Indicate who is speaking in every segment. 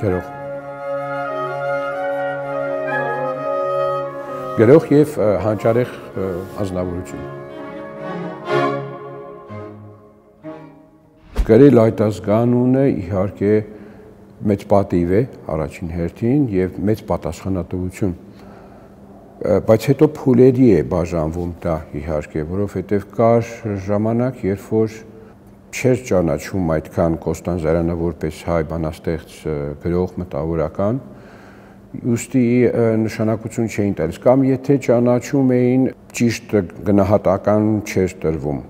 Speaker 1: Գրող։ Գրող եւ հանճարեղ անձնավորություն։ Գրել այդ ազգանունը իհարկե մեծ պատիվ է առաջին հերթին եւ մեծ պատասխանատվություն, բայց հետո փուլերի է բաժանվում դա իհարկե, որովհետեւ կար ժամանակ, երբ որ չէր ճանաչում այդքան Կոստան Զարյանը որպես հայ բանաստեղծ, գրող, մտավորական, ուստի նշանակություն չէին տալիս, կամ եթե ճանաչում էին, ճիշտ գնահատական չէր տրվում,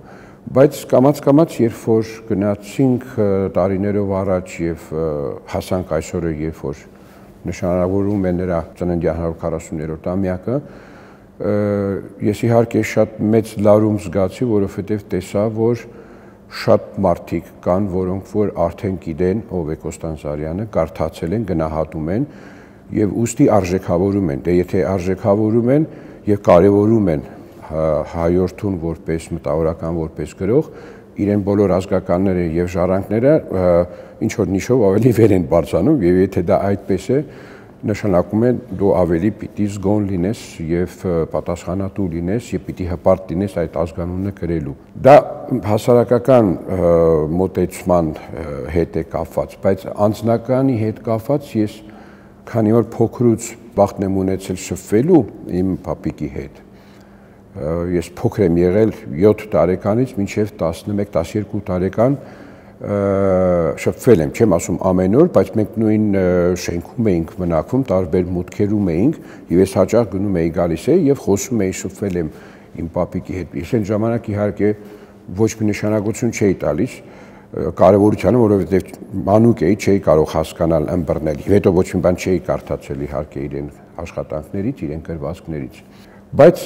Speaker 1: բայց կամաց-կամաց, երբ որ գնացինք տարիներով առաջ եւ հասանք այսօրը, երբ որ նշանավորում է նրա ծննդյան 140-րդ ամյակը, ես իհարկե շատ մեծ լարում զգացի, որովհետեւ տեսա, որ շատ մարդիկ կան, որոնք որ արդեն գիտեն ով է Կոստան Զարյանը, կարդացել են, գնահատում են եւ ուստի արժեքավորում են, դե եթե արժեքավորում են եւ կարեւորում են հայորդուն որպես մտավորական, որպես գրող, իրեն բոլոր ազգականները եւ ժառանգները ինչ որ նիշով ավելի վեր են բարձրանում եւ եթե դա այդպես է, նշանակում է դու ավելի պիտի զգոն լինես եւ պատասխանատու լինես եւ պիտի հպարտ լինես այդ ազգանունը գրելու։ Դա հասարակական մոտեցման հետ է կապված, բայց անձնականի հետ կապված ես քանի որ փոքրուց բախտն եմ ունեցել շփվելու իմ պապիկի հետ։ Ես փոքր եմ եղել 7 տարեկանից մինչև 11-12 տարեկան շփվել եմ, չեմ ասում ամեն օր, բայց մենք նույն շենքում էինք մնակվում, տարբեր մուտքերում էինք, եւ ես հաճախ գնում էի գալիս էի եւ խոսում էի, շփվել եմ իմ պապիկի հետ։ Ես այն ժամանակ իհարկե ոչ մի նշանակություն չէի տալիս կարևորությանը, որովհետեւ մանուկ էի, չէի կարող հասկանալ, ըմբռնել։ Հետո ոչ մի բան չէի կարդացել իհարկե իրեն աշխատանքներից, իրեն գրվածքներից։ Բայց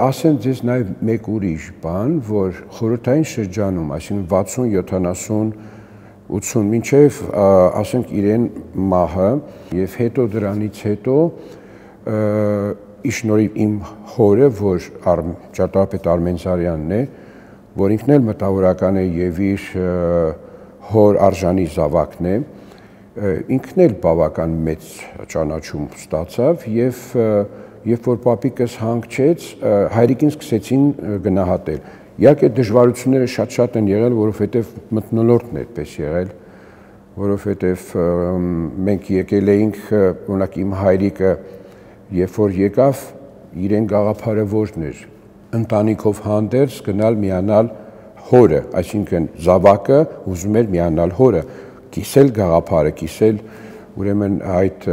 Speaker 1: ասեմ ձեզ նաև մեկ ուրիշ բան, որ խորհրդային շրջանում, այսինքն 60, 70, 80 մինչև ասենք իրեն մահը եւ հետո դրանից հետո իշնորհիվ իմ հորը, որ ճարտարապետ Արմեն Զարյանն է, որ ինքն էլ մտավորական է եւ իր հոր արժանի զավակն է, ինքն էլ բավական մեծ ճանաչում ստացավ եւ երբ որ պապիկս հանգչեց, հայրիկին սկսեցին գնահատել։ Իհարկե դժվարությունները շատ են եղել, որովհետև մթնոլորտն է այդպես եղել, որովհետև մենք եկել էինք, օրինակ իմ հայրիկը, երբ որ եկավ, իրեն գաղափարը որն էր, ընտանիքով հանդերձ գնալ միանալ հորը, այսինքն զավակը ուզում էր միանալ հորը, կիսել գաղափարը, կիսել ուրեմն այդ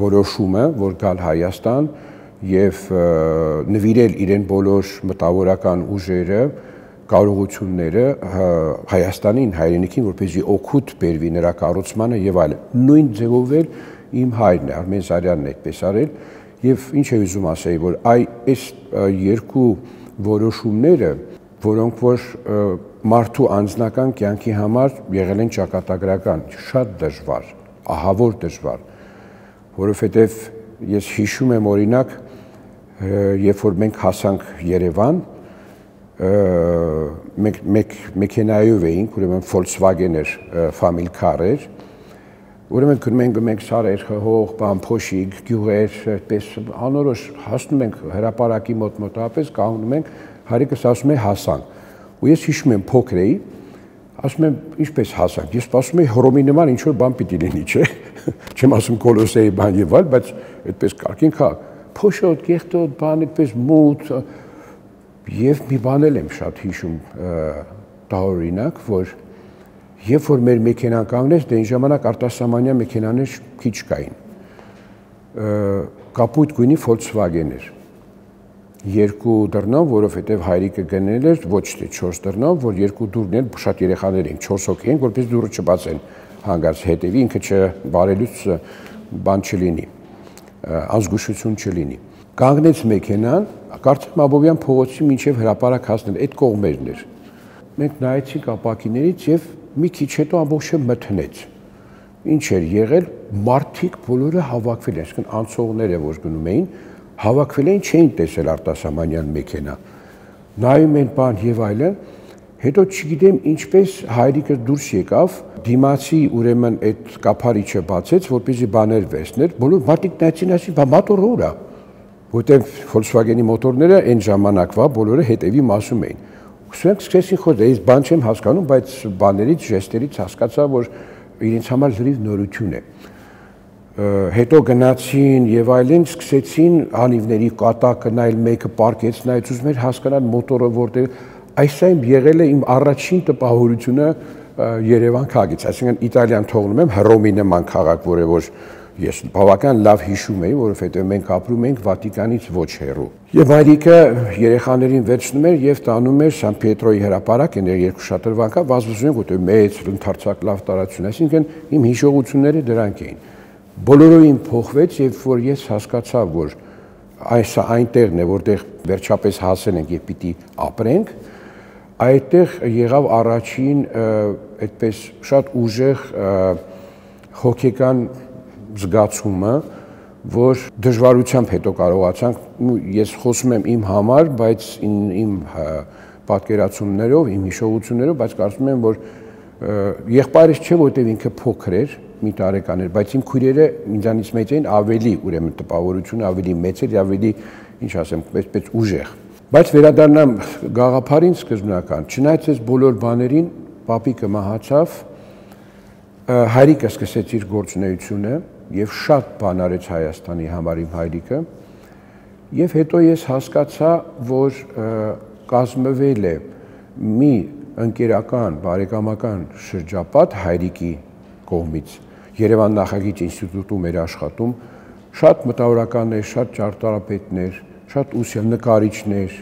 Speaker 1: որոշումը, որ գալ Հայաստան եւ նվիրել իրեն բոլոր մտավորական ուժերը, կարողությունները Հայաստանին, հայրենիքին, որպեսզի օգուտ բերվի նրա կառուցմանը եւ այլն։ Նույն ձևով էլ իմ հայրն է, Արմեն Զարյանն այդպես արել եւ ինչ է ուզում ասեի, որ այս երկու որոշումները, որոնք որ մարդու անձնական կյանքի համար եղել են ճակատագրական, շատ դժվար, ահավոր դժվար, որովհետև ես հիշում եմ օրինակ, երբ որ մենք հասանք Երևան, մենք մեքենայով էինք, ուրեմն Volkswagen էր, Family Car էր, ուրեմն գնում ենք սարեր, հող, բան, փոշիկ, գյուղեր, այդպես անորոշ հասնում ենք հրապարակի մոտավորապես, կանգնում ենք, հայրիկս ասում է հասանք, ու ես հիշում եմ փոքր էի, ասում եմ ինչպես հասանք, ես ասում եմ Հռոմի նման ինչ որ բան պիտի լինի, չէ, չեմ ասում Կոլոսեի բան եւ այլ, բայց այդպես կարգին քաղաք, փոշոտ, կեղտոտ, բան այդպես մութ, եւ մի բան եմ շատ հիշում տարօրինակ, որ երբ որ մեր մեքենան կանգնեց, դե այն ժամանակ արտասահմանյան մեքենաներ քիչ կային, կապույտ գույնի Volkswagen էր, երկու դռնով, որովհետև հայրիկը գնել էր, ոչ թե 4 դռնով, որ երկու դուռն են, շատ երեխաներ են, 4 հոգի են, որպես դուռը չբացեն հանգարց հետևի, ինքը չբարելուց բան չլինի, ազգուշություն չլինի։ Կանգնեց մեքենան, կարծեմ Աբովյան փողոցի մինչև հրապարակ հասնել, այդ կողմերն էր։ Մենք նայեցինք ապակիներից եւ մի քիչ հետո ամբողջը մթնեց։ Ինչ էր եղել, մարդիկ բոլորը հավաքվել են, այսինքն անցողները որ գնում էին, հավաքվել էին, չէին տեսել արտասահմանյան մեքենա, նայում են բան եւ այլն, հետո չգիտեմ ինչպես հայրիկը դուրս եկավ, դիմացի ուրեմն այդ կափարիչը բացեց, որպեսզի բաներ վերցներ, բոլոր մարդիկ նայեցին, ասին, բա մոտորը ուր է, որտեղ Volkswagen-ի մոտորները այն ժամանակվա բոլորը հետևի մասում էին։ Սրանք սկսեցին խոսել, ես բան չեմ հասկանում, բայց բաներից, ժեստերից հասկացա, որ իրենց համար լրիվ նորություն է։ Հետո գնացին եւ այլն, սկսեցին անիվների կատակը նայել, մեկը պարկեց, նայեց, ուզում էր հասկանալ մոտորը որտեղ, այսայն եղել է իմ առաջին տպավորությունը Երևան քաղաքից, այսինքն Իտալիան թողնում եմ, Հռոմի նման քաղաք, որը որ ես բավական լավ հիշում էի, որովհետև մենք ապրում ենք Վատիկանից ոչ հեռու։ Եվ այրիկը երեխաներին վերցնում էր եւ տանում էր Սան Պիետրոյի հրապարակ, այնտեղ երկու շատրվանքա, վազվզում են, որտեղ մեծ ընդարձակ լավ տարածություն, այսինքն իմ հիշողությունները դրանք էին։ Բոլորովին փոխվեց, երբ որ ես հասկացա, որ այս այնտեղն է, որտեղ վերջապես հասել ենք եւ պիտի ապրենք, այդտեղ եղավ առաջին այդպես շատ ուժեղ հոգեկան զգացումը, որ դժվարությամբ հետո կարողացանք, ես խոսում եմ իմ համար, բայց իմ պատկերացումներով, իմ հիշողություններով, բայց կարծում եմ, որ եղբայրս չէ, որտեղ ինքը փոքր էր, մի տարեկան էր, բայց իմ քույրերը ինձանից մեծ էին, ավելի ուրեմն տպավորությունը ավելի մեծ էր, ավելի, ինչ ասեմ, պես ուժեղ։ Բայց վերադառնամ գաղափարին սկզբնական, չնայած այս բոլոր բաներին, պապիկը մահացավ, հայրիկը սկսեց իր գործունեությունը եւ շատ բան արեց Հայաստանի համար իմ հայրիկը, եւ հետո ես հասկացա, որ կազմվել է մի ընկերական, բարեկամական շրջապատ հայրիկի կողմից։ Երևան նախագիծ ինստիտուտում էր աշխատում, շատ մտավորականներ, շատ ճարտարապետներ, շատ ուսյալ նկարիչներ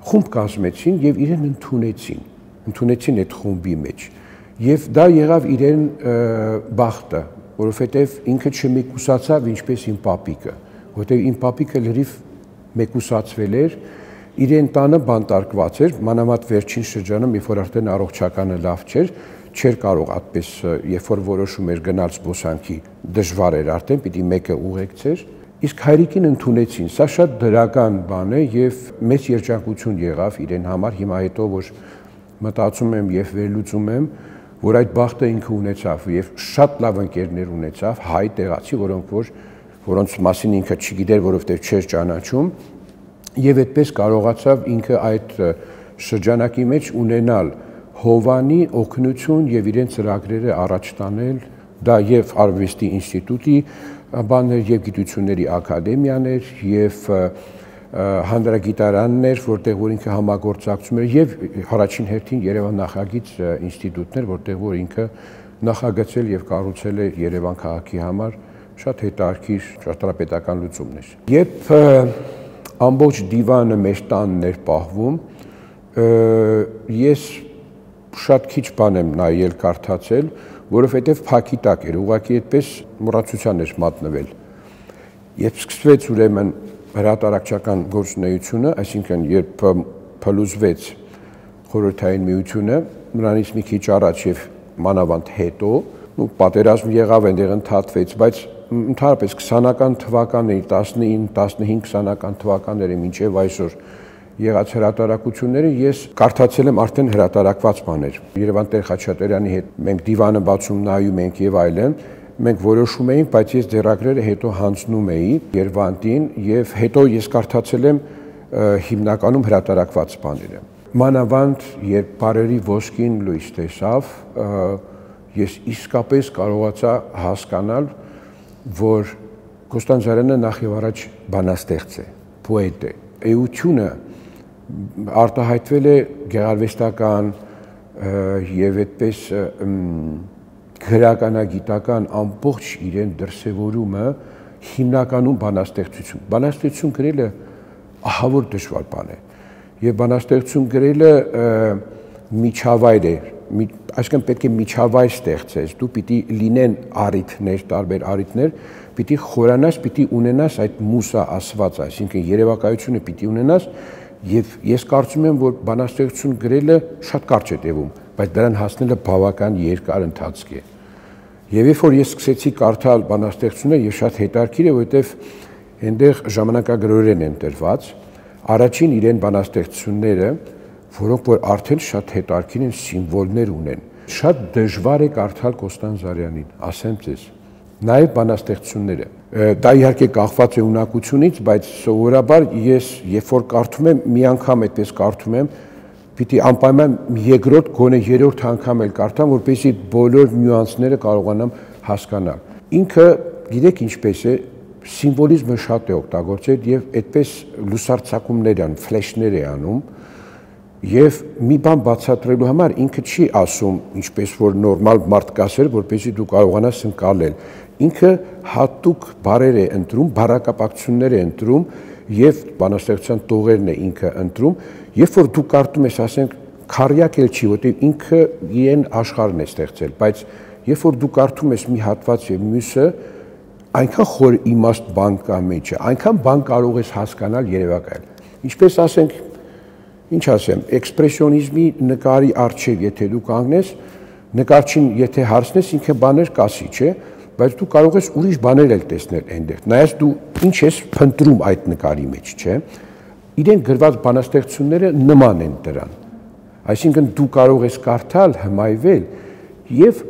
Speaker 1: խումբ կազմեցին եւ իրեն ընդունեցին այդ խումբի մեջ։ Եվ դա եղավ իրեն բախտը, որովհետեւ ինքը չմեկուսացավ ինչպես իմ պապիկը, որովհետեւ իմ պապիկը լրիվ մեկուսացվել էր, իրեն տանը բանտարկված էր, մանավանդ վերջին շրջանում, երբ որ արդեն առողջականը լավ չէր կարող այդպես, երբ որ որոշում էր գնալ զբոսանքի, դժվար էր արդեն, պիտի մեկը ուղեկցեր, իսկ հայրիկին ընդունեցին, սա շատ դրական բան է եւ մեծ երջանկություն եղավ իրեն համար, հիմա հետո որ մտածում եմ եւ վերլուծում եմ, որ այդ բախտը ինքը ունեցավ եւ շատ լավ ընկերներ ունեցավ, հայ տեղացի, որոնց մասին ինքը չգիտեր, որովհետեւ չէր ճանաչում, եւ այդպես կարողացավ ինքը այդ շրջանակի մեջ ունենալ հովանի օգնություն եւ իրեն ծրագրերը առաջ տանել, դա եւ Արվեստի ինստիտուտի բաներ եւ գիտությունների ակադեմիաներ եւ հանրագիտարաններ, որտեղ որ ինքը համագործակցում էր եւ առաջին հերթին Երևան նախագիծ ինստիտուտներ, որտեղ որ ինքը նախագծել եւ կառուցել է Երևան քաղաքի համար շատ հետաքրքիր ճարտարապետական լուծումներ։ Երբ ամբողջ դիվանը մեր տանն էր պահվում, ես շատ քիչ բան եմ նայել, կարդացել, որովհետև փակի տակ էր, ուղղակի այդպես մոռացության էր մատնվել։ Երբ սկսվեց ուրեմն հրատարակչական գործունեությունը, այսինքն երբ փլուզվեց Խորհրդային Միությունը, նրանից մի քիչ առաջ եւ մանավանդ հետո, պատերազմ եղավ, այնտեղ ընդհատվեց, բայց ընդհանրապես 20-ական թվականների 19-15-20-ական թվականների մինչև այսօր եղած հրատարակությունները ես կարդացել եմ արդեն հրատարակված բաներ։ Երևան Տեր Խաչատրյանի հետ մենք դիվանը բացում նայում ենք եւ այլն, մենք որոշում էինք, բայց ես ձեռագրերը հետո հանձնում էի Երևանտին եւ հետո ես կարդացել եմ հիմնականում հրատարակված բաները։ Մանավանդ երբ բարերի ոսկին լույս տեսավ, ես իսկապես կարողացա հասկանալ, որ Կոստանդինյանը նախ եւ առաջ բանաստեղծ է, պոետ է։ Էությունը արտահայտվել է գեղարվեստական եւ այդպես գրականագիտական ամբողջ իրեն դրսևորումը հիմնականում բանաստեղծություն գրելը ահավոր դժվար բան է եւ բանաստեղծություն գրելը միջավայր է, այսինքն պետք է միջավայր ստեղծես, դու պիտի լինեն առիթներ, տարբեր առիթներ, պիտի խորանաս, պիտի ունենաս այդ մուսա ասված, այսինքն երևակայությունը պիտի ունենաս եւ ես կարծում եմ, որ բանաստեղծություն գրելը շատ կարճ է տևում, բայց դրան հասնելը բավական երկար ընթացք է։ Եվ երբ որ ես սկսեցի կարդալ բանաստեղծությունները, եւ շատ հետաքրքիր է, որովհետեւ այնտեղ ժամանակագրորեն են տրված, առաջին իրեն բանաստեղծությունները, որոնք որ արդեն շատ հետաքրքիր են, սիմվոլներ ունեն։ Շատ դժվար է կարդալ Կոստան Զարյանին, ասեմ ձեզ, նաև բանաստեղծությունները։ Դա իհարկե կախված է ունակությունից, բայց սովորաբար ես երբ որ կարդում եմ, մի անգամ այդպես կարդում եմ, պիտի անպայման երկրորդ, գոնե երրորդ անգամ էլ կարդամ, որպեսզի բոլոր նյուանսները կարողանամ հասկանալ։ Ինքը, գիտեք ինչպես է, սիմվոլիզմը շատ է օգտագործել եւ այդպես լուսարձակումներ ան, ֆլեշներ է անում, եւ մի բան բացատրելու համար ինքը չի ասում, ինչպես որ նորմալ մարդ կասեր, որպեսզի դու կարողանաս ընկալել։ Ինքը հատուկ բառեր է ընտրում, բառակապակցություններ է ընտրում եւ բանաստեղծության տողերն է ինքը ընտրում, երբ որ դու կարդում ես, ասենք, քարյակ էլ չի, որտեղ ինքը իրեն աշխարհն է ստեղծել, բայց երբ որ դու կարդում ես մի հատված եւ մյուսը, այնքան խոր իմաստ բան կա մեջը, այնքան բան կարող ես հասկանալ երևակայել։ Ինչպես ասենք, ինչ ասեմ, էքսպրեսիոնիզմի նկարի առջև, եթե դու կանգնես, նկարչին եթե հարցնես, ինքը բաներ կասի, չէ, բայց դու կարող ես ուրիշ բաներ էլ տեսնել այնտեղ։ Նայած դու ինչ ես փնտրում այդ նկարի մեջ, չէ։ Իրեն գրված բանաստեղծությունները նման են դրան։ Այսինքն դու կարող ես կարդալ, հմայվել եւ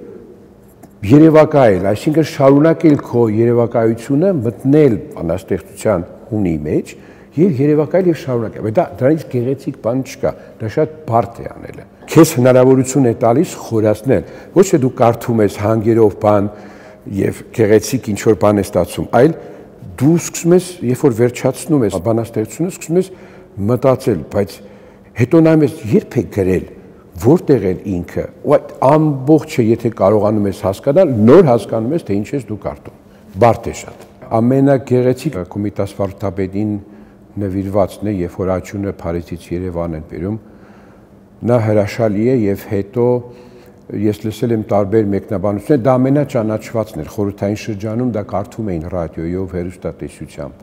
Speaker 1: երևակայել, այսինքն շարունակել քո երևակայությունը, մտնել բանաստեղծության հունի մեջ եւ երևակայել եւ շարունակել։ Բայց դրանից գեղեցիկ բան չկա, դա շատ բարդ է անելը։ Քեզ հնարավորություն է տալիս խորացնել, ոչ թե դու կարդում ես հանգերով բան եւ գեղեցիկ ինչ որ բան ես ստացում, այլ դու սկսում ես, երբ որ վերջացնում ես բանաստեղծությունը, սկսում ես մտածել, բայց հետո նայում ես երբ է գրել, որտեղ է ինքը, ու այդ ամբողջը եթե կարողանում ես հասկանալ, նոր հասկանում ես, թե ինչ ես դու կարդում։ Բարդ է շատ։ Ամենագեղեցիկ Կոմիտաս վարդապետին նվիրվածն է, երբ որ Աջունը Փարիզից Երևան են բերում, նա հրաշալի է եւ հետո ես լսել եմ տարբեր մեկնաբանություններ, դա ամենաճանաչվածն էր խորհրդային շրջանում, դա կարդում էին ռադիոյով, հեռուստատեսությամբ։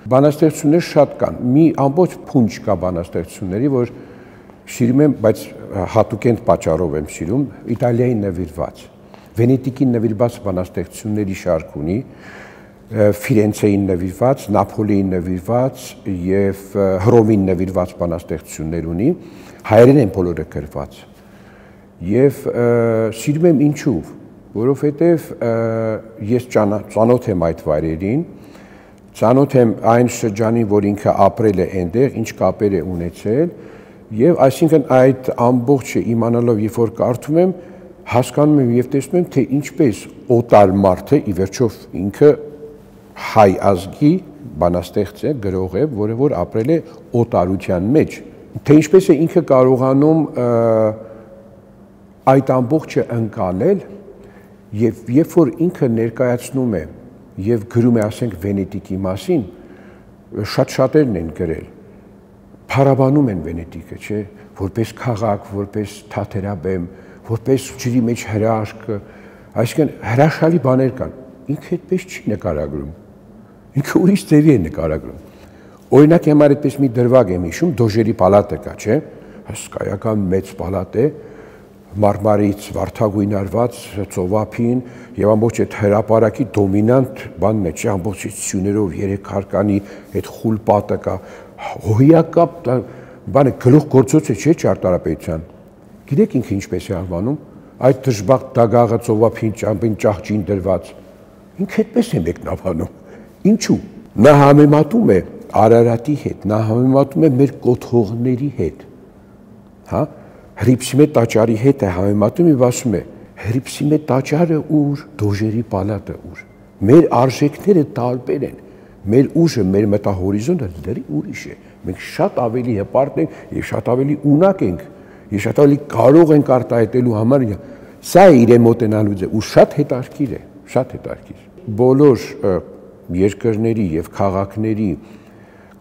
Speaker 1: Բանաստեղծություններ շատ կան, մի ամբողջ փունջ կա բանաստեղծությունների, որ սիրում եմ, բայց հատուկենտ պատճառով եմ սիրում, Իտալիայի նվիրված, Վենետիկին նվիրված բանաստեղծությունների շարք ունի, Ֆիրենցեին նվիրված, Նապոլիին նվիրված եւ Հռոմին նվիրված բանաստեղծություններ ունի, հայերեն են բոլորը գրված։ Եվ սիրում եմ ինչու, որովհետև ես ծանոթ եմ այդ վայրերին, ծանոթ եմ այն շրջանին, որ ինքը ապրել է այնտեղ, ինչ կապեր է ունեցել, եւ այսինքն այդ ամբողջը իմանալով, երբ որ կարդում եմ, հասկանում եմ եւ տեսնում եմ, թե ինչպես օտար մարդը, ի վերջո ինքը հայ ազգի բանաստեղծ է, գրող է, որը որ ապրել է օտարության մեջ, թե ինչպես է ինքը կարողանում այդ ամբողջը ընկալել եւ երբ որ ինքը ներկայացնում է եւ գրում է, ասենք, Վենետիկի մասին, շատ-շատերն են գրել, փառաբանում են Վենետիկը, չէ, որպես քաղաք, որպես թատերաբեմ, որպես ջրի մեջ հրաշք, այսինքն հրաշալի բաներ կան, ինքը այդպես չի նկարագրում, ինքը ուրիշ ձևի է նկարագրում։ Օրինակ համար այդպես մի դրվագ եմ հիշում, Դոժերի պալատը կա, չէ, հսկայական մեծ պալատ է, մարմարից վարդագույն արված ծովափին եւ ամբողջ այդ հրապարակի դոմինանտ բանն է, չէ, ամբողջ սյուներով երեք հարկանի այդ խուլ պատը կա, հոյակապ բանը գլուխ գործոց է, չէ, ճարտարապետության։ Գիտեք ինքը ինչպես է անվանում, այդ դժբախտ դագաղը ծովափին ճամփին ճահճին դրված։ Ինքը այդպես է մեկնաբանում։ Ինչու՞։ Նա համեմատում է Արարատի հետ, նա համեմատում է մեր կոթողների հետ։ Հա, Հրիփսիմե տաճարի հետ է համեմատում եւ ասում է. Հրիփսիմե տաճարը ուր, Դոժերի պալատը ուր։ Մեր արժեքները տարբեր են։ Մեր ուժը, մեր մտահորիզոնը դեռ ուրիշ է։ Մենք շատ ավելի հպարտ ենք եւ շատ ավելի ունակ ենք, եւ շատ ավելի կարող ենք արտահայտելու համար։ Սա է իրեն մոտենալու ձև, ու շատ հետաքրքիր է, շատ հետաքրքիր։ Բոլոր երկրների եւ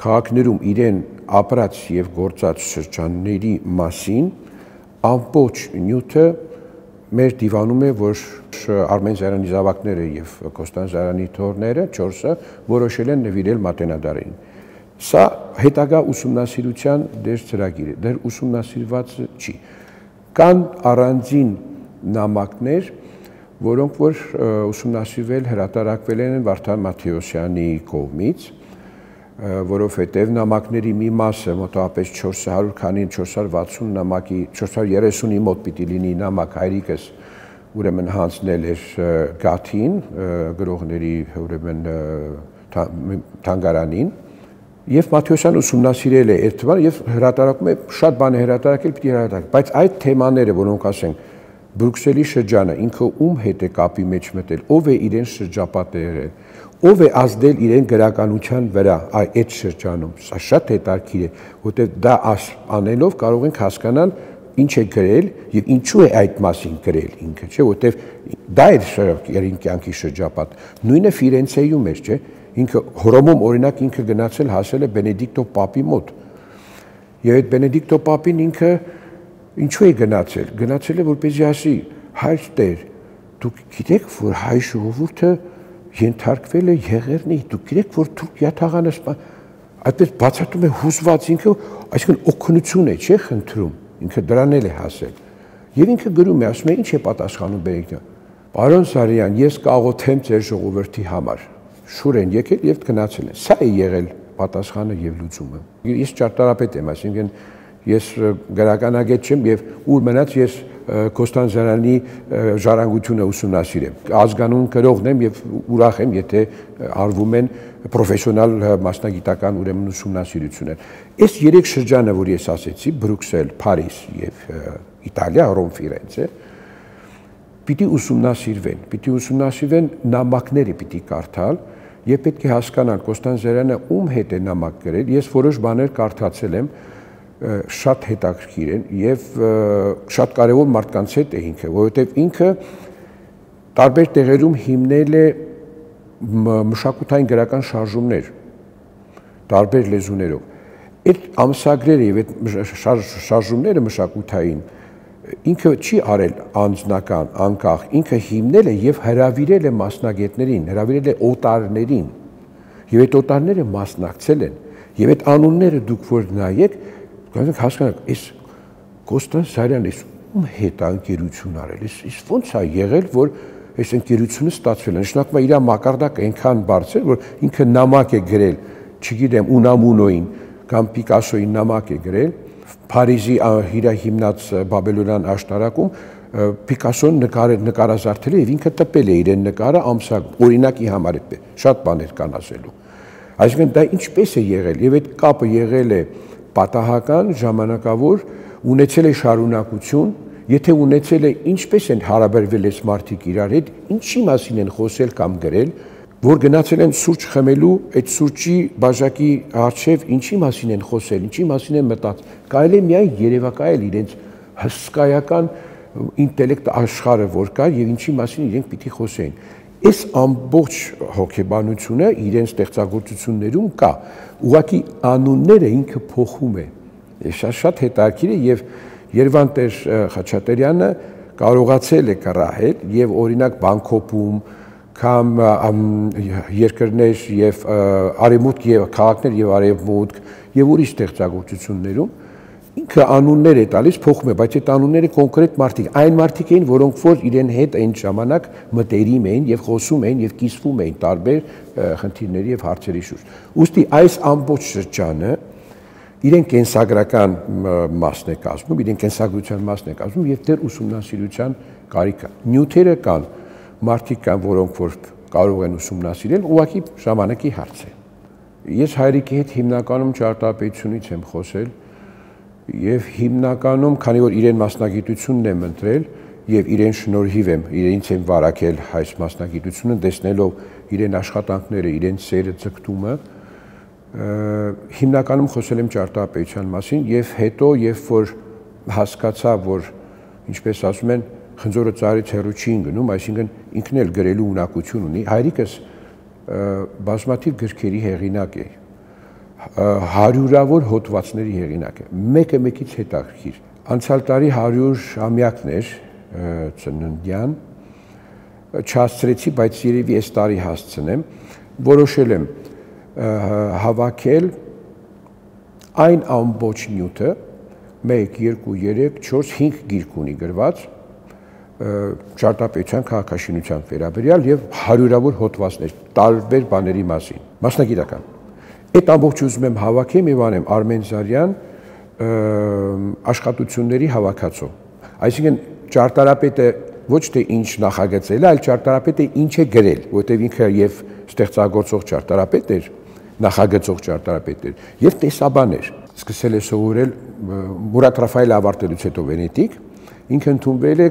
Speaker 1: քաղաքներում իրեն ապրած եւ գործած շրջանների մասին ամբողջ նյութը մեր դիվանում է, որ Արմեն Զարյանի զավակները եւ Կոստան Զարյանի թոռները 4-ը որոշել են նվիրել Մատենադարին։ Սա հետագա ուսումնասիրության դեր ծրագիր է, դեռ ուսումնասիրված չի։ Կան առանձին նամակներ, որոնք որ ուսումնասիրվել, հրատարակվել են Վարդան Մաթեոսյանի կողմից, որովհետև նամակների մի մասը մոտավորապես 400 քանի 460 նամակի 430-ի մոտ պիտի լինի նամակ հայրիկս ուրեմն հանձնել էր Գաթին գրողների ուրեմն թանգարանին եւ Մաթեոսյան ուսումնասիրել է այդ բանը եւ հրատարակում է շատ բան է հրատարակել պիտի հրատարակ բայց այդ թեմաները որոնք ասենք Բրուքսելի շրջանը ինքը ում հետ է կապի մեջ մտել ով է իրեն շրջապատը եղել ով է ազդել իրեն գրականության վրա այդ շրջանում սա շատ հետաքրքիր է որտեղ դա անելով կարող ենք հասկանալ ինչ է գրել եւ ինչու է այդ մասին գրել ինքը չէ որտեղ դա է իր կյանքի շրջապատ նույնը Ֆիրենցեում էր չէ ինքը Հռոմում օրինակ ինքը գնացել հասել է Բենեդիկտո Պապի մոտ եւ այդ Բենեդիկտո Պապին ինքը ինչու է գնացել է որպեսզի ասի հայր Տեր դուք գիտեք որ հայ ժողովուրդը ենթարկվել է եղերնի դուք գիտեք որ դուք յաթաղանս այդպես բացատրում է հուզված ինքը այսինքն օգնություն է չէ խնդրում ինքը դրան էլ է հասել եւ ինքը գրում է ասում է ինչ է պատասխանում Բենեդիկտը Պարոն Սարյան ես կաղոթեմ ձեր ժողովրդի համար շուր են եկել եւ գնացել են սա է եղել պատասխանը եւ լուծումը ես ճարտարապետ եմ այսինքն ես գրականագետ չեմ եւ ուր մնաց ես Կոստանդինյանի ժառանգությունը ուսումնասիրեմ ազգանուն գրողն եմ եւ ուրախ եմ եթե արվում են պրոֆեսիոնալ մասնագիտական ուրեմն ուսումնասիրություններ այս երեք շրջանը որ ես ասեցի Բրուքսել, Փարիզ եւ Իտալիա, Ռոմ, Ֆիրենցե պիտի ուսումնասիրվեն նամակները պիտի կարդալ եւ պետք է հասկանալ Կոստանդինյանը ում հետ է նամակ գրել ես որոշ բաներ կարդացել եմ շատ հետաքրքիր են եւ շատ կարեւոր մարդկանց հետ է ինքը որովհետեւ ինքը տարբեր տեղերում հիմնել է մշակութային գրական շարժումներ տարբեր լեզուներով այդ ամսագրերը եւ այդ շարժումները մշակութային ինքը չի արել անձնական անկախ ինքը հիմնել է եւ հրավիրել է մասնագետներին հրավիրել է օտարներին եւ այդ օտարները մասնակցել են եւ այդ անունները դուք որ նայեք Գիտեք հասկանաք, այս Կոստան Սարյանն էս ում հետ անկերություն արել, էս ոնց է եղել, որ այս ընկերությունը ստացվել է, նշանակում է իր մակարդակը այնքան բարձր, որ ինքը նամակ է գրել, չգիտեմ, Ունամունոին կամ Պիկասոին նամակ է գրել, Փարիզի իր հիմնած Բաբելոնյան աշտարակում Պիկասոն նկարազարդել է եւ ինքը տպել է իրեն նկարը ամսակ, օրինակի համար է, շատ բաներ կան ասելու։ Այսինքն դա ինչպես է եղել եւ այդ կապը եղել է պատահական ժամանակավոր ունեցել է շարունակություն, եթե ունեցել է ինչպես են հարաբերվել այս մարդիկ իրար հետ, ինչի մասին են խոսել կամ գրել, որ գնացել են սուրճ խմելու, այդ սուրճի բաժակի առջև ինչի մասին են խոսել, ինչի մասին են մտածել, կարելի է միայն երևակայել իրենց հսկայական ինտելեկտ աշխարհը որ կար եւ ինչի մասին իրենք պիտի խոսեին։ Այս ամբողջ հոգեբանությունը իրենց ստեղծագործություններում կա։ Ուղղակի անունները ինքը փոխում է։ Շատ հետաքրքիր է եւ Երևան Տեր Խաչատրյանը կարողացել է կռահել եւ օրինակ Բանգկոկում կամ երկրներ եւ արևմուտք եւ քաղաքներ եւ արևմուտք եւ ուրիշ ստեղծագործություններում ինքը անուններ է տալիս փոխում է, բայց այդ անունները կոնկրետ մարդիկ, այն մարդիկ էին, որոնք որ իրեն հետ այն ժամանակ մտերիմ էին եւ խոսում էին եւ կիսվում էին տարբեր խնդիրների եւ հարցերի շուրջ։ Ուստի այս ամբողջ շրջանը իրեն կենսագրական մասն է կազմում, իրեն կենսագրության մասն է կազմում եւ դեռ ուսումնասիրության կարիք կա։ Նյութերը կան, մարդիկ կան, որոնք որ կարող են ուսումնասիրել, ուղղակի ժամանակի հարց է։ Ես հայրիկի հետ հիմնականում ճարտարապետությունից եմ խոսել եւ հիմնականում, քանի որ իրեն մասնագիտությունն եմ ընտրել եւ իրեն շնորհիվ եմ, իրենից եմ վարակել այս մասնագիտությունը, տեսնելով իրեն աշխատանքները, իրեն սերը ձգտումը, հիմնականում խոսել եմ ճարտարապետության մասին եւ հետո երբ որ հասկացա, որ ինչպես ասում են, խնձորը ծառից հեռու չի ընկնում, այսինքն ինքն էլ գրելու ունակություն ունի, հայրիկս բազմաթիվ գրքերի հեղինակ է, հարյուրավոր հոդվածների հեղինակ է, մեկը մեկից հետաքրքիր։ Անցյալ տարի 100-ամյակն էր ծննդյան, չհասցրեցի, բայց երևի այս տարի հասցնեմ, որոշել եմ հավաքել այն ամբողջ նյութը, 1, 2, 3, 4, 5 գիրք ունի գրված, ճարտարապետության քաղաքաշինության վերաբերյալ եւ հարյուրավոր հոդվածներ տարբեր բաների մասին, մասնագիտական։ Այդ ամբողջը ուզում եմ հավաքեմ եւ անեմ Արմեն Զարյան աշխատությունների հավաքածու։ Այսինքն ճարտարապետը ոչ թե ինչ նախագծել է, այլ ճարտարապետը ինչ է գրել, որտեղ ինքը եւ ստեղծագործող ճարտարապետ էր, նախագծող ճարտարապետ էր եւ տեսաբան էր։ Սկսել է սովորել Մուրադ Ռաֆայելը ավարտելուց հետո Վենետիկ, ինքը ընդունվել է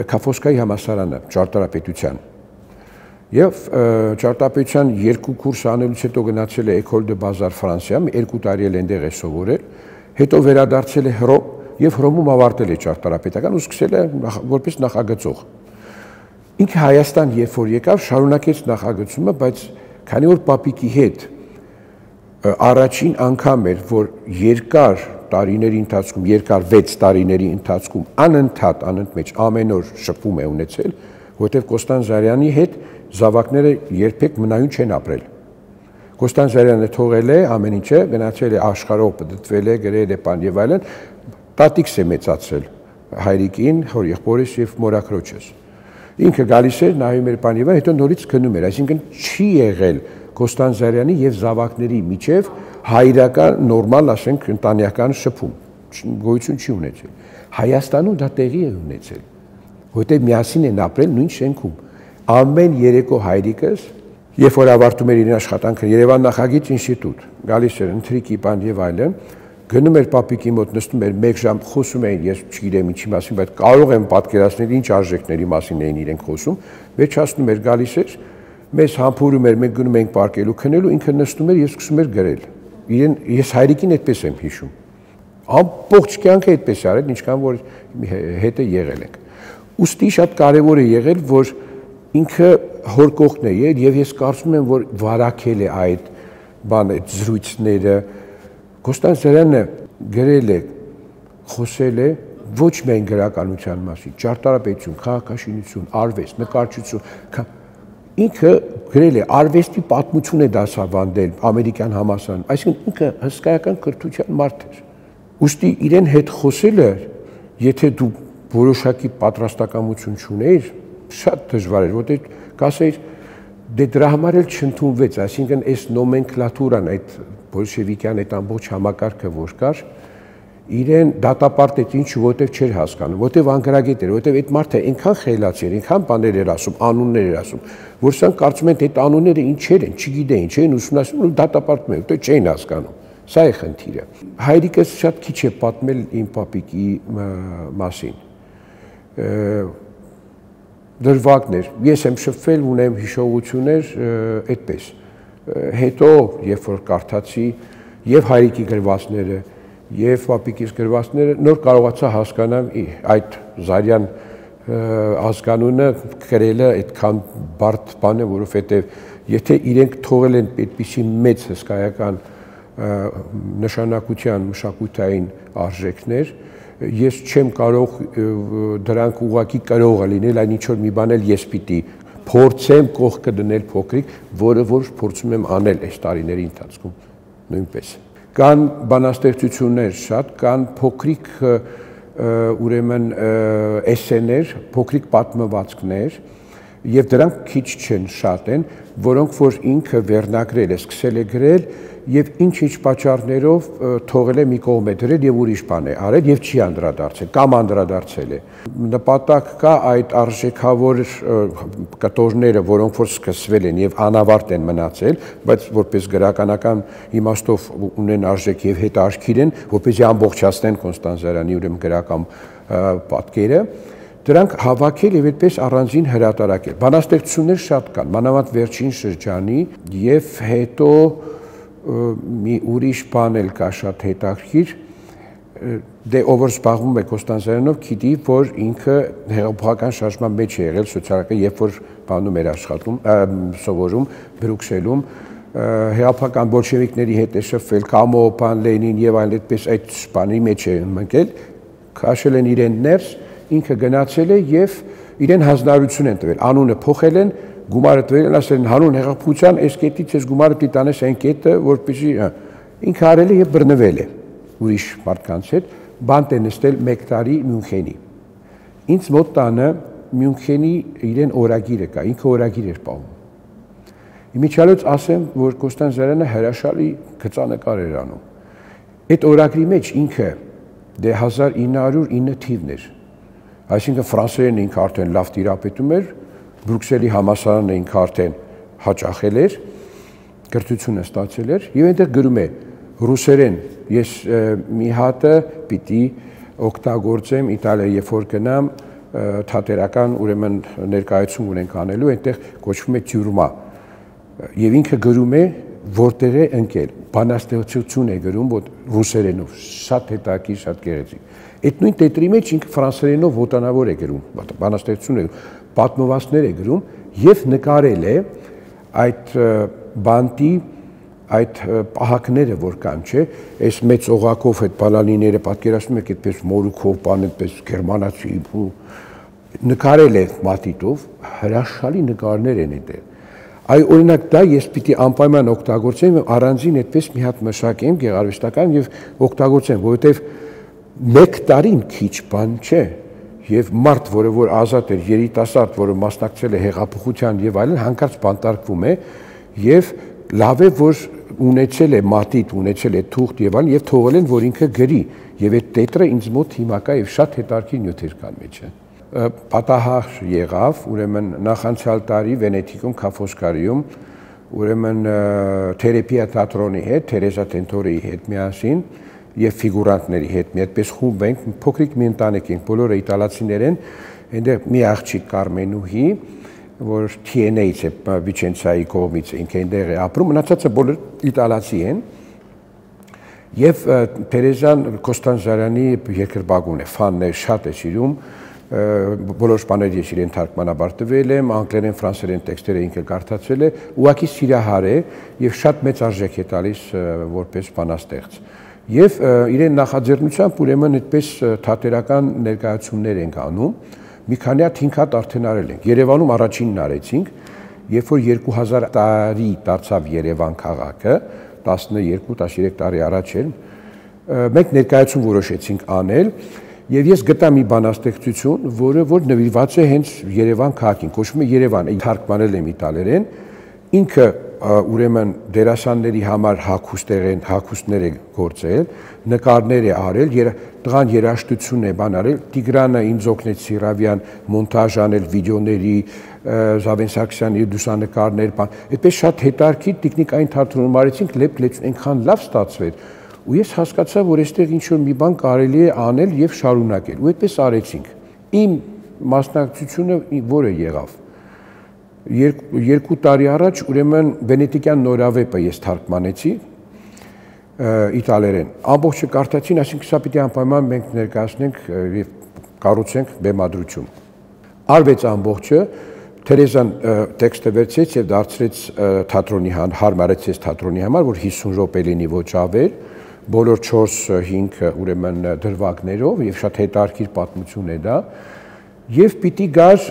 Speaker 1: Քաֆոսկայի համալսարանը ճարտարապետության։ Եվ ճարտարապետության 2 կուրս անելուց հետո գնացել է École de Beaux-Arts Ֆրանսիա, 2 տարի էլ այնտեղ է սովորել, հետո վերադարձել է Հռոմ եւ Հռոմում ավարտել է ճարտարապետական ու սկսել է որպես նախագծող։ Ինքը Հայաստան երբ որ եկավ, շարունակեց նախագծումը, բայց քանի որ պապիկի հետ առաջին անգամ էր, որ երկար տարիների ընթացքում, երկար 6 տարիների ընթացքում անընդմեջ ամեն օր շփում է ունեցել, որտեղ Կոստան Զարյանի հետ զավակները երբեք մնայուն չեն ապրել։ Կոստան Զարյանը թողել է ամեն ինչը, գնացել է աշխարհով, պտտվել է, գրել է բան եւ այլն, տատիկս է մեծացրել հայրիկին, հոր եղբորս եւ մորաքրոջս։ Ինքը գալիս էր, նայում էր բան եւ հետո նորից գնում էր, այսինքն չի եղել Կոստան Զարյանի եւ զավակների միջև հայրական նորմալ, ասենք, ընտանեկան շփում, գոյություն չի ունեցել։ Հայաստանում դա տեղի է ունեցել, որտեղ միասին են ապրել նույն շենքում։ Ամեն երեկո հայրիկս, երբ որ ավարտում էր իր աշխատանքը Երևան նախագիծ ինստիտուտ, գալիս էր ընթրիկի բան եւ այլն, գնում էր պապիկի մոտ, նստում էր 1 ժամ, խոսում էին, ես չգիտեմ ինչի մասին, բայց կարող եմ պատկերացնել ինչ արժեքների մասին էին իրենք խոսում, վերջացնում էր, գալիս էր, մեզ համբուրում էր, մենք գնում էինք պարկելու, քնելու, ինքը նստում էր եւ սկսում էր գրել։ Ես հայրիկին այդպես եմ հիշում։ Ամբողջ կյանքը այդպես արել, ինչքան որ հետ է եղել եք։ Ուստի շատ կարևոր է եղել, որ ինքը հոր կողքն է եւ ես կարծում եմ, որ վարակել է այդ բանը, այդ զրույցները։ Կոստան Զարյանը գրել է, խոսել է ոչ միայն գրականության մասին, ճարտարապետություն, քաղաքաշինություն, արվեստ, նկարչություն, ինքը գրել է արվեստի պատմություն է դասավանդել ամերիկյան համալսարանում, այսինքն ինքը հսկայական կրթության մարդ էր։ Ուստի իրեն հետ խոսելը, եթե դու որոշակի պատրաստակամություն չունեիր, շատ դժվար էր, որտեղ կասեիր, դե դրա համար էլ չընդունվեց, այսինքն այս նոմենկլատուրան, այդ բոլշևիկյան այդ ամբողջ համակարգը որ կար, իրեն դատապարտեց ինչու, որտեղ չէր հասկանում, որտեղ անգրագետ էր, որտեղ այդ մարդը այնքան խելացի էր, այնքան բաներ էր ասում, անուններ էր ասում, որ սրանք կարծում են այդ անունները ինչեր են, չգիտեին, չէին ուսումնասիրում ու դատապարտում են, որտեղ չէին հասկանում։ Սա է խնդիրը։ Հայրիկս շատ քիչ է պատմել իմ պապիկի մասին։ Դրվագն էր, ես եմ շփվել, ունեմ հիշողություններ այդպես։ Հետո, երբ որ կարդացի եւ հայրիկի գրվածները, եւ պապիկիս գրվածները, նոր կարողացա հասկանալ այդ Զարյան ազգանունը գրելը այդքան բարդ բան է, որովհետեւ եթե իրենք թողել են այդպիսի մեծ հսկայական նշանակության մշակութային արժեքներ, ես չեմ կարող դրանք ուղղակի կրողը լինել, այն ինչ որ մի բան էլ ես պիտի փորձեմ կողքը դնել փոքրիկ, որը որ փորձում եմ անել այս տարիների ընթացքում նույնպես։ Կան բանաստեղծություններ շատ, կան փոքրիկ ուրեմն էսսեներ, փոքրիկ պատմվածքներ, եւ դրանք քիչ չեն, շատ են, որոնք որ ինքը վերնագրել է, սկսել է գրել եւ ինչ-ինչ պատճառներով թողել է մի կողմ է դրել եւ ուրիշ բան է արել եւ չի անդրադարձել կամ անդրադարձել է։ Նպատակ կա այդ արժեքավոր կտորները, որոնք որ սկսվել են եւ անավարտ են մնացել, բայց որպես գրականական իմաստով ունեն արժեք եւ հետաքրքիր են, որպեսզի ամբողջացնեն Կոստան Զարյանի ուրեմն գրական պատկերը, դրանք հավաքել եւ այդպես առանձին հրատարակել։ Բանաստեղծություններ շատ կան, մանավանդ վերջին շրջանի եւ հետո մի ուրիշ բան էլ կա շատ հետաքրքիր, դե ով որ զբաղվում է Կոստան Զարյանով, գիտի, որ ինքը հեղափոխական շարժման մեջ է եղել սոցիալական, երբ որ բանում էր աշխատում, սովորում Բրյուքսելում, հեղափոխական բոլշևիկների հետ է շփվել, Կամո, բան Լենին եւ այլն, այդպես այդ բանի մեջ է մտել, քաշել են իրեն ներս, ինքը գնացել է եւ իրեն հանձնարարություն են տվել, անունը փոխել են, գումարը տվել են, ասել են հանուն հեղափոխության այս կետից ես գումարը պիտի տանես այն կետը, որպեսզի ինքը արել է եւ բռնվել է ուրիշ մարդկանց հետ, բանտ է նստել 1 տարի Մյունխենի։ Ինձ մոտ տանը Մյունխենի իրեն օրագիրը կա, ինքը օրագիր էր պահում։ Իմիջիալոց ասեմ, որ Կոստան Զարյանը հրաշալի գծանկար էր անում։ Այդ օրագրի մեջ ինքը դե 1909 թիվն էր։ Այսինքն ֆրանսերենը ինքը արդեն լավ տիրապետում էր, Բրուքսելի համալսարանը ինքը արդեն հաճախել էր, կրթությունը ստացել էր, եւ այնտեղ գրում է ռուսերեն ես մի հատը պիտի օգտագործեմ Իտալիա, երբ որ գնամ թատերական ուրեմն ներկայացում ունենք անելու, այնտեղ կոչվում է թյուրմա։ Եվ ինքը գրում է որտեղ է ընկել, բանաստեղծություն է գրում ռուսերենով, շատ հետաքրքիր, շատ գեղեցիկ։ Այդ նույն տետրի մեջ ինքը ֆրանսերենով ոտանավոր է գրում, բանաստեղծություն է գրում, պատմվածքներ է գրում եւ նկարել է այդ բանտի այդ պահակները որ կան, չէ, այս մեծ օղակով այդ բալանիները պատկերացնում եք այդպես մորուքով, բան այդպես գերմանացի նկարել է մատիտով, հրաշալի նկարներ են այդտեղ։ Այ օրինակ դա ես պիտի անպայման օգտագործեմ առանձին այդպես մի հատ մշակեմ գեղարվեստական եւ օգտագործեմ, որովհետեւ 1 տարին քիչ բան չէ եւ մարդ, որը որ ազատ էր, երիտասարդ, որը մասնակցել է հեղափոխության եւ այլն, հանկարծ բանտարկվում է եւ լավ է որ ունեցել է մատիտ, ունեցել է թուղթ եւ այլն եւ թողել են որ ինքը գրի եւ այդ տետրը ինձ մոտ հիմա կա եւ շատ հետաքրքիր նյութեր կան մեջը։ Պատահար եղավ, ուրեմն նախանցյալ տարի Վենետիկում Քաֆոսկարիում ուրեմն թերապիա թատրոնի հետ, Թերեզա Տենտորիի հետ միասին եւ ֆիգուրանտների հետ մի այդպես խումբ ենք, փոքրիկ մի ընտանիք ենք, բոլորը իտալացիներ են, այնտեղ մի աղջիկ Կարմենուհի, որ TNA-ից է Վիչենցիայի կողմից ինքը այնտեղ է ապրում, մնացածը բոլոր իտալացի են։ Եվ Թերեզան Կոստան Զարյանի երկրպագուն է, ֆանն է, շատ է սիրում, բոլոր բաներ ես իրեն թարգմանաբար տվել եմ, անգլերեն, ֆրանսերեն տեքստերը ինքը կարդացել է, ուղղակի սիրահար է եւ շատ մեծ արժեք է տալիս որպես բանաստեղծ։ Եվ իրեն նախաձեռնությամբ ուրեմն այդպես թատերական ներկայացումներ ենք անում, մի քանի հատ 5 հատ արդեն արել ենք։ Երևանում առաջինն արեցինք, երբ որ 2000 տարի դարձավ Երևան քաղաքը, 12-13 տարի առաջ էր, մենք ներկայացում որոշեցինք անել, եւ ես գտա մի բանաստեղծություն, որը որ նվիրված է հենց Երևան քաղաքին, կոչվում է Երևան, թարգմանել եմ իտալերեն, ինքը ուրեմն դերասանների համար հագուստներ է գործել, նկարներ է արել, տղան երաժշտություն է բան արել, Տիգրանը ինձ օգնեց Սիրավյան մոնտաժ անել վիդեոների, Զավեն Սարգսյանի լուսանկարներ, բան, այդպես շատ հետաքրքիր տեխնիկային թատրոնում արեցինք, լեփ-լեփ այնքան լավ ստացվեց, ու ես հասկացա, որ այստեղ ինչ որ մի բան կարելի է անել եւ շարունակել, ու այդպես արեցինք։ Իմ մասնակցությունը որը եղավ 2 տարի առաջ ուրեմն վենետիկյան նորավեպը ես թարգմանեցի իտալերեն։ Ամբողջը կարդացին, այսինքն սա պիտի անպայման մենք ներկայացնենք եւ կառուցենք բեմադրություն։ Արվեց ամբողջը, Թերեզան տեքստը վերցրեց եւ դարձրեց թատրոնի հարմարեցեց թատրոնի համար, որ 50 րոպե լինի ոչ ավել, բոլոր 4-5 ուրեմն դրվագներով եւ շատ հետաքրքիր պատմություն է դա։ Եվ պիտի գար,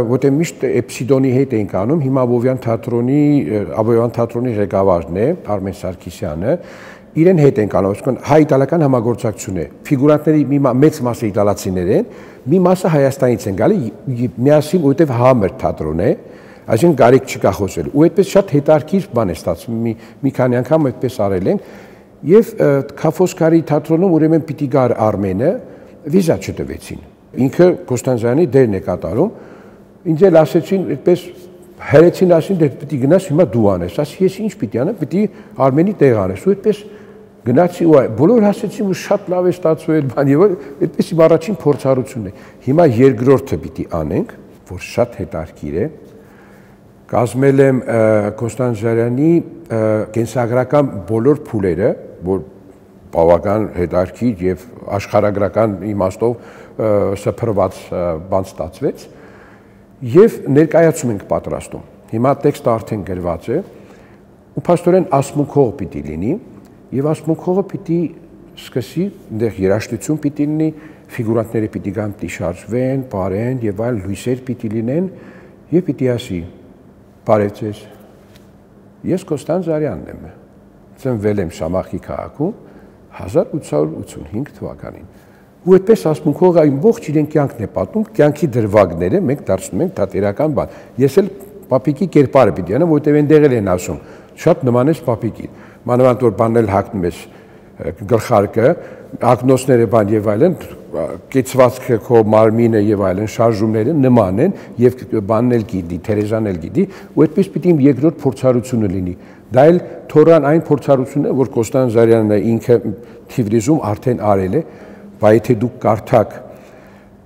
Speaker 1: որտեղ միշտ Էպսիդոնի հետ էինք անում, հիմա Աբովյան թատրոնի ղեկավարն է, Արմեն Սարգսյանը, իրեն հետ ենք անում, այսինքն հայ-իտալական համագործակցություն է։ Ֆիգուրանտների մի մեծ մասը իտալացիներ են, մի մասը Հայաստանից են գալի, միասին, որտեղ համեր թատրոն է, այսինքն կարիք չկա խոսելու։ Ու այդպես շատ հետաքրքիր բան է ստացվում, մի քանի անգամ այդպես արել ենք, եւ Քաֆոսկարի թատրոնում ուրեմն պիտի գար Արմենը, վիզա չտվեցին։ Ինքը Կոստան Զարյանի դերն է կատարում, ինձ էլ ասեցին, այդպես հերեցին ասին, դե պիտի գնաս հիմա դու անես, ասի ես ինչ պիտի անեմ, պիտի Արմենի տեղ անես, ու այդպես գնացի ու բոլորը ասեցին, որ շատ լավ է ստացվել, բան եւ այդպես իմ առաջին փորձառությունն է։ Հիմա երկրորդը պիտի անենք, որ շատ հետաքրքիր է։ Կազմել եմ Կոստան Զարյանի կենսագրական բոլոր փուլերը, որ բավական հետաքրքիր եւ աշխարհագրական իմաստով սփռված բան ստացվեց եւ ներկայացում ենք պատրաստում։ Հիմա տեքստը արդեն գրված է ու փաստորեն ասմունքող պիտի լինի եւ ասմունքողը պիտի սկսի այնտեղ երաժշտություն պիտի լինի, ֆիգուրանտները պիտի գան, պիտի շարժվեն, բարեն եւ այլ լույսեր պիտի լինեն եւ պիտի ասի. «Բարև ձեզ, ես Կոստան Զարյանն եմ, ծնվել եմ Շամախի քաղաքում 1885 թվականին»։ Ու այդպես ասմունքողը ողջ իրեն կյանքն է պատմում, կյանքի դրվագները մենք դարձնում ենք թատերական բան։ Ես էլ Պապիկի կերպարը պիտի անեմ, որտեղ այնտեղ են ասում, շատ նման է պապիկի։ Մանավանդ որ բանել հագնում ես գլխարկը, ակնոցները բան եւ այլն, կեցվածքը քո մարմինը եւ այլն շարժումները նման են եւ բանն էլ գիտի, Թերեզան էլ գիտի, ու այդպես պիտի երկրորդ փորձառությունը լինի։ Դա էլ թորան այն փորձառությունն է, որ Կոստան Զարյանն ինքը Թիվրիզում արդեն արել է, բայց եթե դուք կարդաք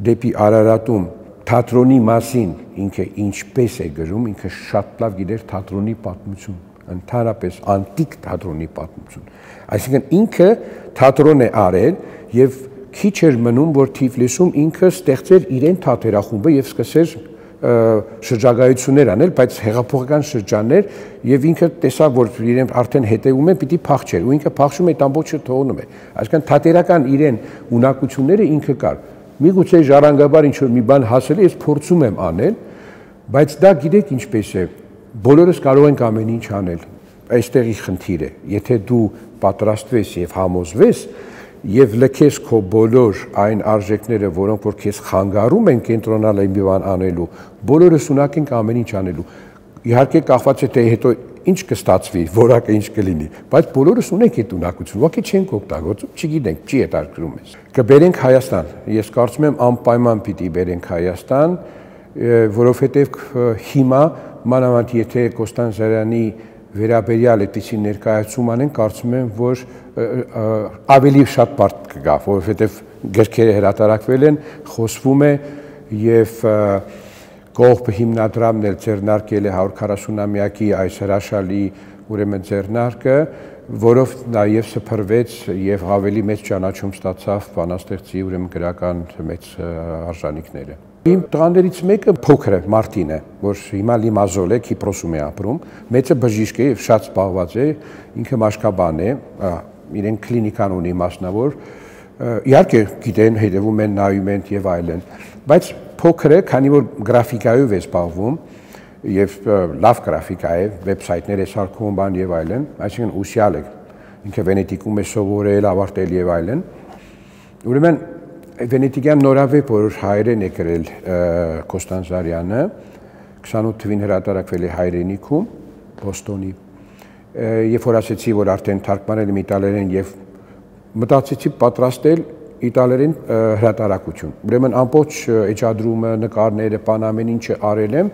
Speaker 1: դեպի Արարատում թատրոնի մասին ինքը ինչպես է գրում, ինքը շատ լավ գիտեր թատրոնի պատմություն, ընդհանրապես անտիկ թատրոնի պատմություն։ Այսինքն ինքը թատրոն է արել եւ քիչ էր մնում, որ Թիֆլիսում ինքը ստեղծեր իրեն թատերախումբը եւ սկսեր շրջագայություններ անել, բայց հեղափոխական շրջաններ եւ ինքը տեսավ, որ իրեն արդեն հետեւում է, պիտի փախչեր, ու ինքը փախչում է, այդ ամբողջը թողնում է։ Այսինքն թատերական իրեն ունակությունները ինքը կար։ Միգուցե ժառանգաբար ինչ որ մի բան հասել է, ես փորձում եմ անել, բայց դա գիտեք ինչպես է, բոլորս կարող ենք ամեն ինչ անել։ Այստեղի խնդիր է, եթե դու պատրաստվես եւ համոզվես եւ լքես քո բոլոր այն արժեքները, որոնք որ քեզ խանգարում են կենտրոնալ այն բան անելու, բոլորս ունակ ենք ամեն ինչ անելու։ Իհարկե կախված է թե հետո ինչ կստացվի, որակը ինչ կլինի, բայց բոլորս ունենք այդ ունակությունը, ուղղակի չենք օգտագործում, չգիտենք, չի հետաքրքրում ես։ Կբերենք Հայաստան։ Ես կարծում եմ անպայման պիտի բերենք Հայաստան, որովհետեւ հիմա մանավանդ եթե Կոստան Զարյանի վերաբերյալ այդպիսի ներկայացում անեն, կարծում եմ, որ ավելի շատ բարդ կգա, որովհետև գրքերը հրատարակվել են, խոսվում է եւ կողբ հիմնադրամն էլ ձեռնարկել է 140-ամյակի այս հրաշալի ուրեմն ձեռնարկը, որով նաեւ սփռվեց եւ ավելի մեծ ճանաչում ստացավ բանաստեղծի ուրեմն գրական մեծ արժանինքները։ Իմ տղաներից մեկը փոքր է, Մարտին է, որ հիմա Լիմազոլ է, Կիպրոսում է ապրում, մեծը բժիշկ է եւ շատ զբաղված է, ինքը մաշկաբան է, իրեն կլինիկան ունի մասնավոր, իհարկե գիտեն, հետևում են, նայում են եւ այլն, բայց փոքր է, քանի որ գրաֆիկայով է զբաղվում եւ լավ գրաֆիկա է, վեբսայթներ է սարքում բան եւ այլն, այսինքն ուսյալ է, ինքը Վենետիկում է սովորել, ավարտել եւ այլն։ Ուրեմն Վենետիկյան նորավեպ, որ հայերեն է գրել Կոստան Զարյանը, 28 թվին հրատարակվել է Հայրենիքում, Բոստոնի, երբ որ ասեցի, որ արդեն թարգմանել եմ իտալերեն եւ մտածեցի պատրաստել իտալերեն հրատարակություն։ Ուրեմն ամբողջ էջադրումը, նկարները, բան ամեն ինչը արել եմ,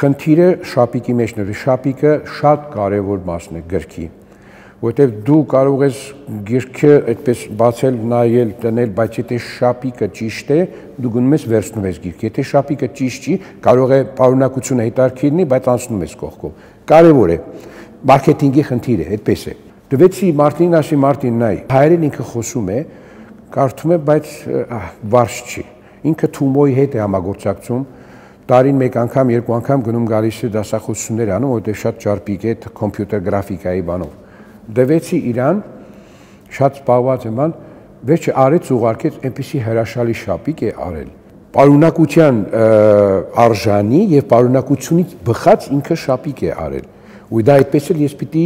Speaker 1: խնդիրը շապիկի մեջն է, շապիկը շատ կարևոր մասն է գրքի։ Որտեւ դու կարող ես գիրքը այդպես բացել, նայել, դնել, բայց եթե շապիկը ճիշտ է, դու գնում ես վերցնում ես գիրքը։ Եթե շապիկը ճիշտ չի, կարող է պարունակությունը հետաքրքիր լինի, բայց անցնում ես կողքով։ Կարևոր է։ Մարքեթինգի խնդիր է, այդպես է։ Դվեցի Մարտին, ասի Մարտին, նայ, հայերեն ինքը խոսում է, կարդում է, բայց վարժ չի։ Ինքը Թումոյի հետ է համագործակցում։ Տարին մեկ անգամ, երկու անգամ գնում գալիս է դասախոսություններ անում, որտեղ շատ ճարպիկ է կոմպյուտեր գրաֆիկայի բանով։ Դվեցի իրան, շատ զբաղված եմ ան, վերջը արեց ուղարկեց այնպիսի հրաշալի շապիկ է արել։ Պարունակության արժանի եւ պարունակությունից բխած ինքը շապիկ է արել։ Ու դա այդպես էլ ես պիտի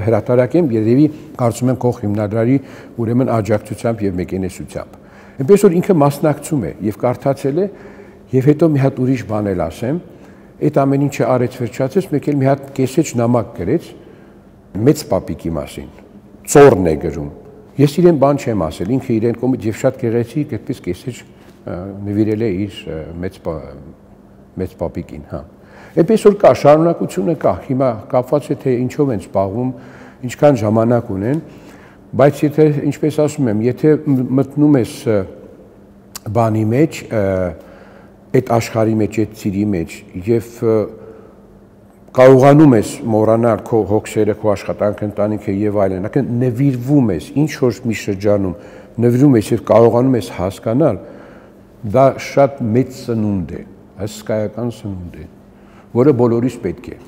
Speaker 1: հրատարակեմ երևի կարծում եմ կող հիմնադրամի ուրեմն աջակցությամբ եւ մեկենեսությամբ։ Այնպես որ ինքը մասնակցում է եւ կարդացել է եւ հետո մի հատ ուրիշ բան էլ ասեմ, այդ ամեն ինչը արեց վերջացեց, մեկ էլ մի հատ կեսեջ նամակ գրեց մեծ պապիկի մասին, ծորն է գրում։ Ես իրեն բան չեմ ասել, ինքը իրեն կողմից եւ շատ գեղեցիկ այդպես կեսեջ նվիրել է իր մեծ պապիկին, հա։ Այնպես որ կա, շարունակությունը կա, հիմա կապված է թե ինչով են զբաղվում, ինչքան ժամանակ ունեն, բայց եթե, ինչպես ասում եմ, եթե մտնում ես բանի մեջ, այդ աշխարհի մեջ, այդ ծիրի մեջ եւ կարողանում ես մոռանալ քո հոգսերը, քո աշխատանքը, ընտանիքը եւ այլն, ակն նվիրվում ես, ինչ որ մի շրջանում նվիրվում ես եւ կարողանում ես հասկանալ, դա շատ մեծ ծնունդ է, հսկայական ծնունդ է, որը բոլորիս պետք է։